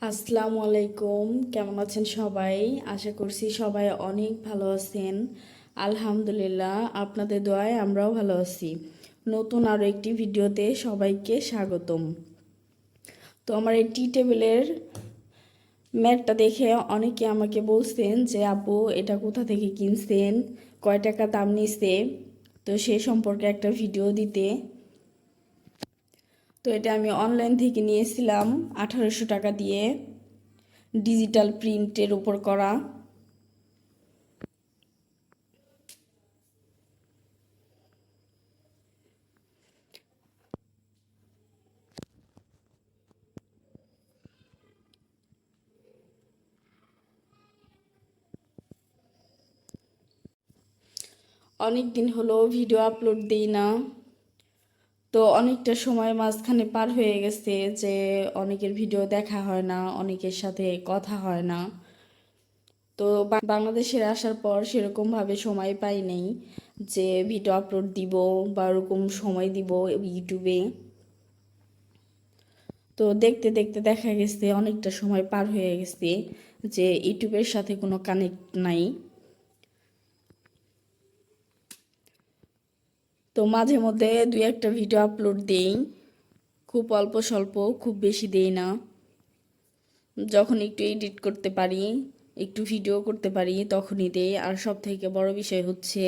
আসসালামু আলাইকুম, কেমন আছেন সবাই? আশা করছি সবাই অনেক ভালো আছেন। আলহামদুলিল্লাহ, আপনাদের দোয়ায় আমরাও ভালো আছি। নতুন আরও একটি ভিডিওতে সবাইকে স্বাগতম। তো আমার এই টি টেবিলের ম্যাটটা দেখে অনেকে আমাকে বলছেন যে আপু এটা কোথা থেকে কিনছেন, কয় টাকা দাম নিছে, তো সে সম্পর্কে একটা ভিডিও দিতে। তো এটা আমি অনলাইন থেকে নিয়েছিলাম 1800 টাকা দিয়ে, ডিজিটাল প্রিন্টের উপর করা। অনেক দিন হলো ভিডিও আপলোড দিই না, তো অনেকটা সময় মাঝখানে পার হয়ে গেছে যে অনেকের ভিডিও দেখা হয় না, অনেকের সাথে কথা হয় না। তো বাংলাদেশের আসার পর সেরকমভাবে সময় পাই নাই যে ভিডিও আপলোড দিব বা ওরকম সময় দিব ইউটিউবে। তো দেখতে দেখতে দেখা গেছে অনেকটা সময় পার হয়ে গেছে যে ইউটিউবের সাথে কোনো কানেক্ট নাই। তো মাঝে মধ্যে দুই একটা ভিডিও আপলোড দেই, খুব অল্প স্বল্প, খুব বেশি দেই না। যখন একটু এডিট করতে পারি, একটু ভিডিও করতে পারি তখনই দেই। আর সব থেকে বড় বিষয় হচ্ছে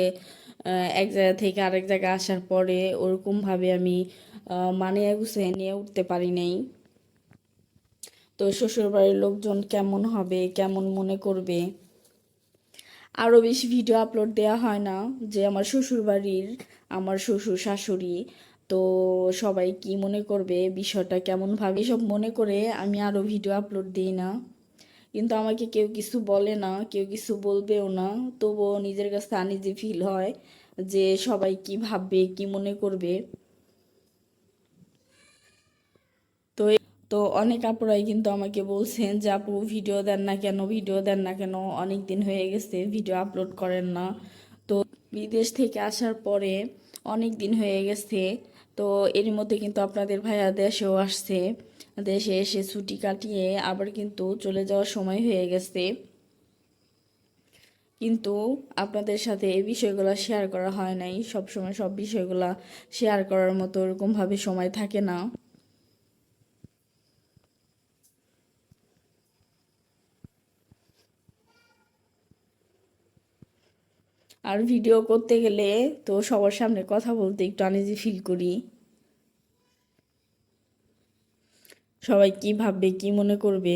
এক জায়গা থেকে আরেক জায়গায় আসার পরে ওরকমভাবে আমি মানিয়ে গুছিয়ে নিয়ে উঠতে পারি নাই। তো শ্বশুরবাড়ির লোকজন কেমন হবে, কেমন মনে করবে, আরও বেশি ভিডিও আপলোড দেওয়া হয় না যে আমার শ্বশুরবাড়ির, আমার শ্বশুর শাশুড়ি, তো সবাই কি মনে করবে, বিষয়টা কেমন ভাবে, এসব মনে করে আমি আরও ভিডিও আপলোড দিই না। কিন্তু আমাকে কেউ কিছু বলে না, কেউ কিছু বলবেও না, তবুও নিজের কাছে আনইজি ফিল হয় যে সবাই কি ভাববে, কি মনে করবে। তো তো অনেক আপুরাই কিন্তু আমাকে বলছেন যে আপু ভিডিও দেন না কেন, ভিডিও দেন না কেন, অনেক দিন হয়ে গেছে ভিডিও আপলোড করেন না। তো বিদেশ থেকে আসার পরে অনেক দিন হয়ে গেছে। তো এর মধ্যে কিন্তু আপনাদের ভাইয়া দেশেও আসছে, দেশে এসে ছুটি কাটিয়ে আবার কিন্তু চলে যাওয়ার সময় হয়ে গেছে। কিন্তু আপনাদের সাথে এই বিষয়গুলো শেয়ার করা হয় নাই, সব সময় সব বিষয়গুলো শেয়ার করার মতো ওরকমভাবে সময় থাকে না। আর ভিডিও করতে গেলে তো সবার সামনে কথা বলতে একটু আনইজি ফিল করি। সবাই কি ভাববে, কি মনে করবে।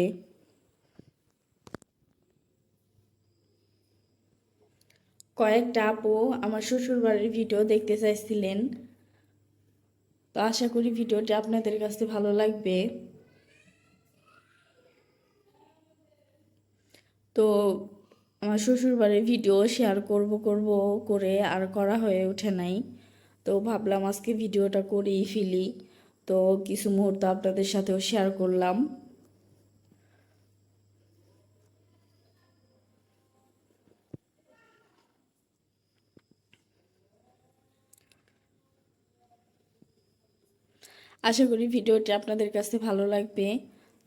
কয়েকটা আপু আমার শ্বশুরবাড়ির ভিডিও দেখতে চাইছিলেন, তো আশা করি ভিডিওটি আপনাদের কাছে ভালো লাগবে। তো আমার শ্বশুরবাড়ির ভিডিও শেয়ার করব করব করে আর করা হয়ে ওঠে নাই। তো ভাবলাম আজকে ভিডিওটা করেই ফেলি, তো কিছু মুহূর্ত আপনাদের সাথেও শেয়ার করলাম। আশা করি ভিডিওটি আপনাদের কাছে ভালো লাগবে।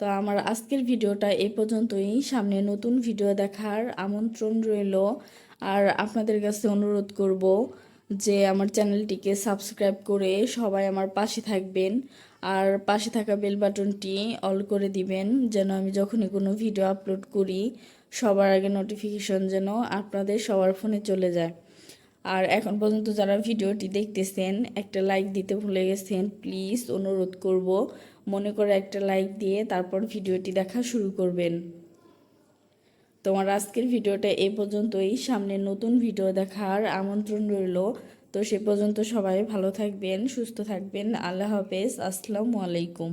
তো আমার আজকের ভিডিওটা এই পর্যন্তই। সামনে নতুন ভিডিও দেখার আমন্ত্রণ রইল। আর আপনাদের কাছে অনুরোধ করব যে আমার চ্যানেলটিকে সাবস্ক্রাইব করে সবাই আমার পাশে থাকবেন। আর পাশে থাকা বেল বাটনটি অল করে দিবেন যেন আমি যখনই কোনো ভিডিও আপলোড করি সবার আগে নোটিফিকেশন যেন আপনাদের সবার ফোনে চলে যায়। আর এখন পর্যন্ত যারা ভিডিওটি দেখতেছেন একটা লাইক দিতে ভুলে গেছেন, প্লিজ অনুরোধ করব মনে করে একটা লাইক দিয়ে তারপর ভিডিওটি দেখা শুরু করবেন। তোমার আজকের ভিডিওটা এই পর্যন্তই। সামনে নতুন ভিডিও দেখার আমন্ত্রণ রইল। তো সে পর্যন্ত সবাই ভালো থাকবেন, সুস্থ থাকবেন। আল্লাহ হাফেজ, আসসালামু আলাইকুম।